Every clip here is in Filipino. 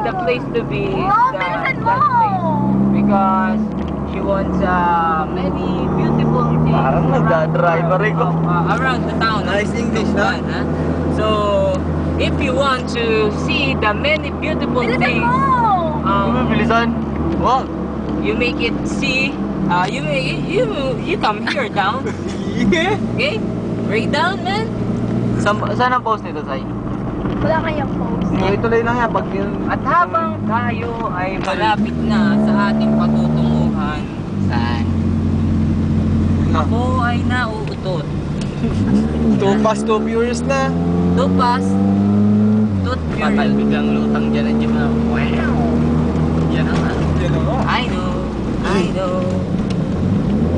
the place to be is bilisan mo! that place. Because she wants many beautiful things Parang nagda-driver ko. around the town. Nice English, no? Huh? So, if you want to see the many beautiful Bilisan things, mo! Bilisan? Wow! you make it see. You come here down. Yeah! Okay? Right down, man. Saan ang post nito, Sai? Wala kayang post. Ituloy lang yan pag yun. At habang tayo ay malapit na sa ating patutunguhan, saan? Ako ay nauutot. Too fast, too furious na. Too fast. Too Patay furious. biglang lutang dyan at dyan na. Wow! Yan ang ano. Yan ang I know.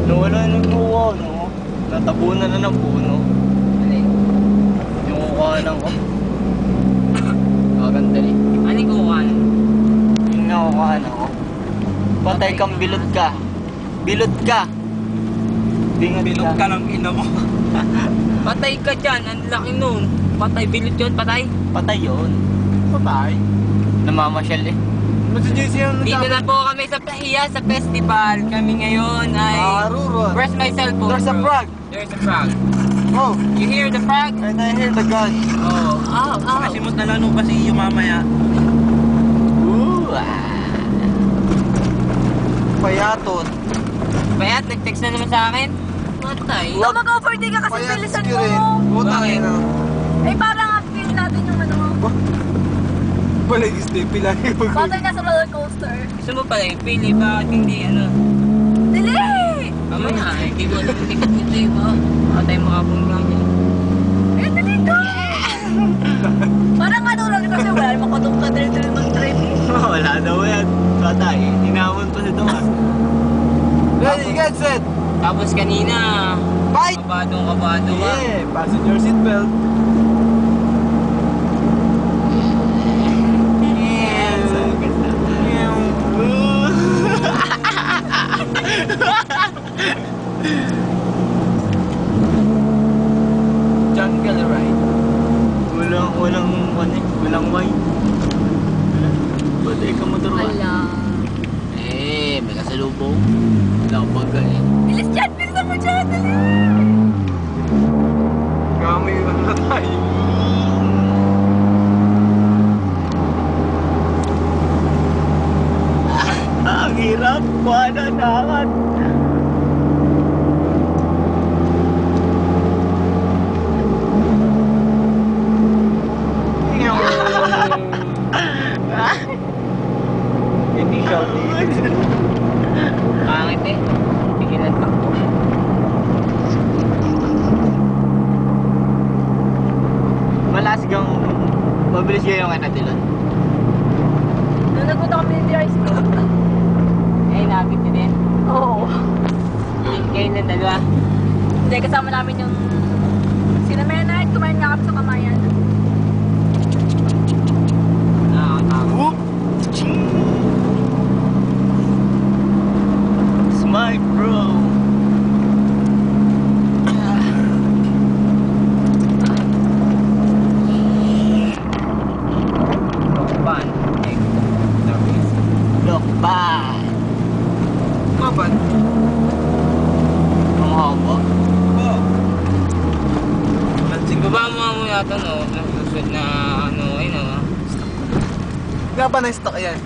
Nawala ng kuha, no? Natabunan na ng puno. Alin? Yung kukuhanan ko. Maganda rin. Ano yung kukuhan? Yung nakukuhanan ko. Patay kang bilot ka. Bilot ka! Bilot ka ng ina mo. Patay ka dyan. Ang laki nun. Patay. Bilot yun. Patay. Patay yun. Patay? Namamasyal eh. Dito na po kami sa Pahiya sa festival. Kami ngayon ay... Ruro. Where's my cellphone? There's a bro? frog. There's a frog. Oh, You hear the frog? and I hear the gun. Oh. Masimot na lang pa si yung mamaya. Ooh, Payatot. Bayat, nag-text na naman sa akin. Patay. Ikaw mag-overtake ka kasi bilisan mo! Putang ina. Eh parang feel natin yung ano. Palagis din, pilagi mo. Batay ka sa roller coaster. Gusto mo pala yung pili, bakit hindi ano? Dili! Mamaya, hindi ko alam ticket nito eh. Baka tayo makapunta niya. Eh, dali ka! Parang ano roller coaster, wala naman katong kadal-dal mag-drive. Wala daw yan. Patay. Hinamon pa si Tomas. Ready, get set. Tapos kanina, Fight! kabadong kabado ka. Yeah, fasten your seatbelt. Jungle ride. Walang wine. Patay ka motor ka. Ala. May kasalubong. Labaga eh. Bilis dyan! Bilisan mo dyan! Dali! Kamay na tayo. Ang hirap. Wala dapat. Hindi siya. Pangit eh. Tigilan ka po. Malas kang mabilis kayo yung natilon. Nung nagpunta kami ng dry school. Eh, nabit niya din. Oo. Kayo na dalawa. Hindi, kasama namin yung... Sina Menard, kumain nga kami sa Kamayan. Nakakatawa. Smile, bro. Lokban. Lokban. Lokban? Ang haba. Oo. Baba mo yata no, ang susunod na ano, ayun o. Nga ba na-stock yan?